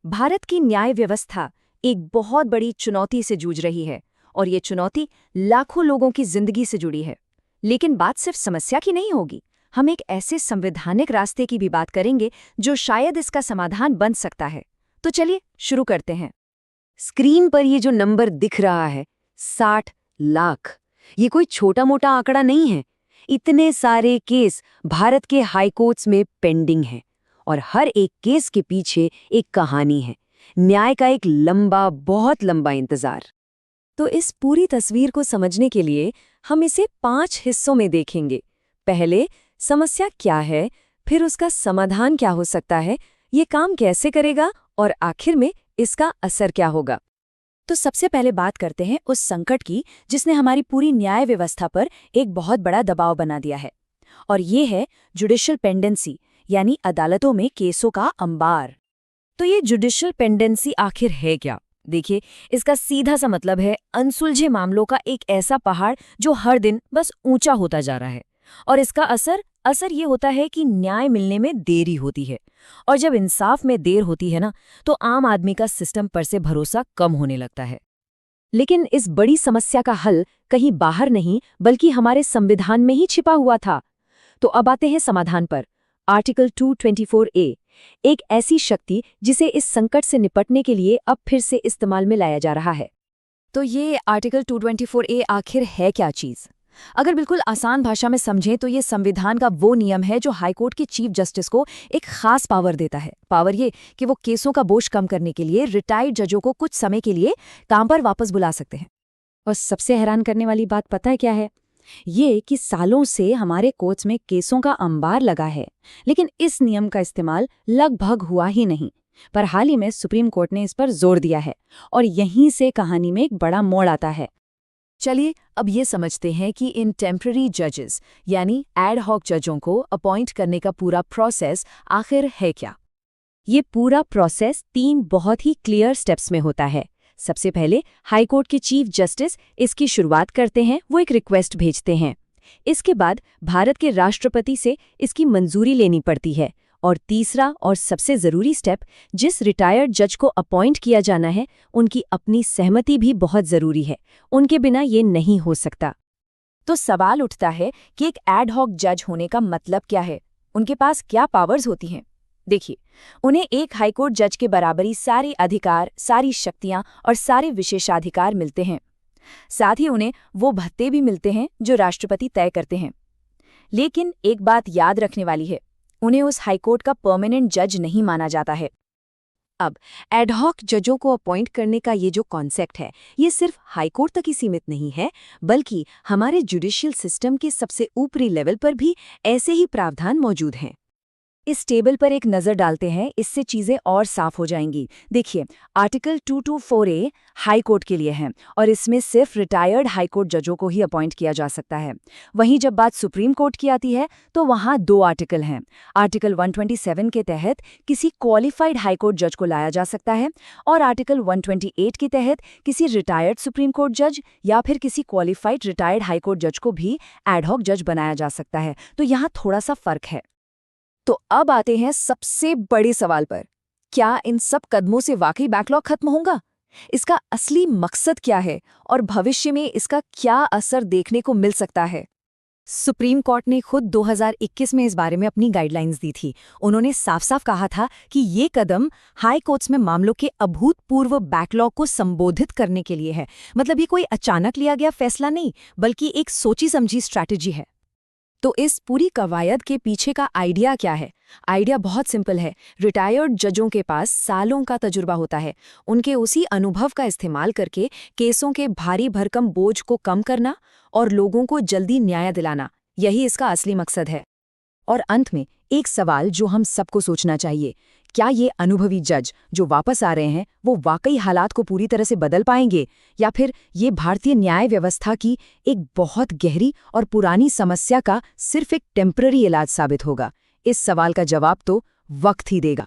भारत की न्याय व्यवस्था एक बहुत बड़ी चुनौती से जूझ रही है और ये चुनौती लाखों लोगों की जिंदगी से जुड़ी है। लेकिन बात सिर्फ समस्या की नहीं होगी, हम एक ऐसे संवैधानिक रास्ते की भी बात करेंगे जो शायद इसका समाधान बन सकता है। तो चलिए शुरू करते हैं। स्क्रीन पर ये जो नंबर दिख रहा है 60 लाख, ये कोई छोटा मोटा आंकड़ा नहीं है। इतने सारे केस भारत के हाई कोर्ट्स में पेंडिंग हैं और हर एक केस के पीछे एक कहानी है, न्याय का एक लंबा, बहुत लंबा इंतजार। तो इस पूरी तस्वीर को समझने के लिए हम इसे 5 हिस्सों में देखेंगे। पहले समस्या क्या है, फिर उसका समाधान क्या हो सकता है, ये काम कैसे करेगा और आखिर में इसका असर क्या होगा। तो सबसे पहले बात करते हैं उस संकट की जिसने हमारी पूरी न्याय व्यवस्था पर एक बहुत बड़ा दबाव बना दिया है, और ये है जुडिशियल पेंडेंसी, यानी अदालतों में केसों का अंबार। तो ये जुडिशियल पेंडेंसी आखिर है क्या? देखिए, इसका सीधा सा मतलब है अनसुलझे मामलों का एक ऐसा पहाड़ जो हर दिन बस ऊंचा होता जा रहा है, और इसका असर ये होता है कि न्याय मिलने में देरी होती है, और जब इंसाफ में देर होती है ना, तो आम आदमी का सिस्टम पर से भरोसा कम होने लगता है। लेकिन इस बड़ी समस्या का हल कहीं बाहर नहीं बल्कि हमारे संविधान में ही छिपा हुआ था। तो अब आते हैं समाधान पर। आर्टिकल 224A, एक ऐसी शक्ति जिसे इस संकट से निपटने के लिए अब फिर से इस्तेमाल में लाया जा रहा है। तो ये आर्टिकल 224A आखिर है क्या चीज़? अगर बिल्कुल आसान भाषा में समझें तो ये संविधान का वो नियम है जो हाईकोर्ट के चीफ जस्टिस को एक खास पावर देता है। पावर ये कि वो केसों का बोझ कम करने के लिए रिटायर्ड जजों को कुछ समय के लिए काम पर वापस बुला सकते हैं। और सबसे हैरान करने वाली बात पता है क्या है? ये कि सालों से हमारे कोर्ट्स में केसों का अंबार लगा है, लेकिन इस नियम का इस्तेमाल लगभग हुआ ही नहीं। पर हाल ही में सुप्रीम कोर्ट ने इस पर जोर दिया है, और यहीं से कहानी में एक बड़ा मोड़ आता है। चलिए अब ये समझते हैं कि इन टेम्पररी जजेस यानी एड हॉक जजों को अपॉइंट करने का पूरा प्रोसेस आखिर है क्या। ये पूरा प्रोसेस 3 बहुत ही क्लियर स्टेप्स में होता है। सबसे पहले हाईकोर्ट के चीफ जस्टिस इसकी शुरुआत करते हैं, वो एक रिक्वेस्ट भेजते हैं। इसके बाद भारत के राष्ट्रपति से इसकी मंजूरी लेनी पड़ती है, और तीसरा और सबसे ज़रूरी स्टेप, जिस रिटायर्ड जज को अपॉइंट किया जाना है उनकी अपनी सहमति भी बहुत ज़रूरी है। उनके बिना ये नहीं हो सकता। तो सवाल उठता है कि एक एड हॉक जज होने का मतलब क्या है, उनके पास क्या पावर्स होती हैं। देखिए, उन्हें एक हाईकोर्ट जज के बराबरी सारे अधिकार, सारी शक्तियां और सारे विशेषाधिकार मिलते हैं। साथ ही उन्हें वो भत्ते भी मिलते हैं जो राष्ट्रपति तय करते हैं। लेकिन एक बात याद रखने वाली है, उन्हें उस हाईकोर्ट का परमानेंट जज नहीं माना जाता है। अब एडहॉक जजों को अपॉइंट करने का ये जो कॉन्सेप्ट है, ये सिर्फ हाईकोर्ट तक ही सीमित नहीं है, बल्कि हमारे जुडिशियल सिस्टम के सबसे ऊपरी लेवल पर भी ऐसे ही प्रावधान मौजूद हैं। इस टेबल पर एक नज़र डालते हैं, इससे चीज़ें और साफ हो जाएंगी। देखिए, आर्टिकल 224A हाई कोर्ट के लिए है, और इसमें सिर्फ रिटायर्ड हाई कोर्ट जजों को ही अपॉइंट किया जा सकता है। वहीं जब बात सुप्रीम कोर्ट की आती है तो वहाँ 2 आर्टिकल हैं। आर्टिकल 127 के तहत किसी क्वालिफाइड हाई कोर्ट जज को लाया जा सकता है, और आर्टिकल 128 के तहत किसी रिटायर्ड सुप्रीम कोर्ट जज या फिर किसी क्वालिफाइड रिटायर्ड हाई कोर्ट जज को भी एडहॉक जज बनाया जा सकता है। तो यहाँ थोड़ा सा फर्क है। तो अब आते हैं सबसे बड़े सवाल पर, क्या इन सब कदमों से वाकई बैकलॉग खत्म होगा? इसका असली मकसद क्या है और भविष्य में इसका क्या असर देखने को मिल सकता है? सुप्रीम कोर्ट ने खुद 2021 में इस बारे में अपनी गाइडलाइंस दी थी। उन्होंने साफ साफ कहा था कि ये कदम हाई कोर्ट्स में मामलों के अभूतपूर्व बैकलॉग को संबोधित करने के लिए है। मतलब ये कोई अचानक लिया गया फैसला नहीं, बल्कि एक सोची समझी स्ट्रैटेजी है। तो इस पूरी कवायद के पीछे का आइडिया क्या है? आइडिया बहुत सिंपल है। रिटायर्ड जजों के पास सालों का तजुर्बा होता है। उनके उसी अनुभव का इस्तेमाल करके केसों के भारी भरकम बोझ को कम करना और लोगों को जल्दी न्याय दिलाना, यही इसका असली मकसद है। और अंत में एक सवाल जो हम सबको सोचना चाहिए, क्या ये अनुभवी जज जो वापस आ रहे हैं वो वाकई हालात को पूरी तरह से बदल पाएंगे, या फिर ये भारतीय न्याय व्यवस्था की एक बहुत गहरी और पुरानी समस्या का सिर्फ एक टेम्पररी इलाज साबित होगा? इस सवाल का जवाब तो वक्त ही देगा।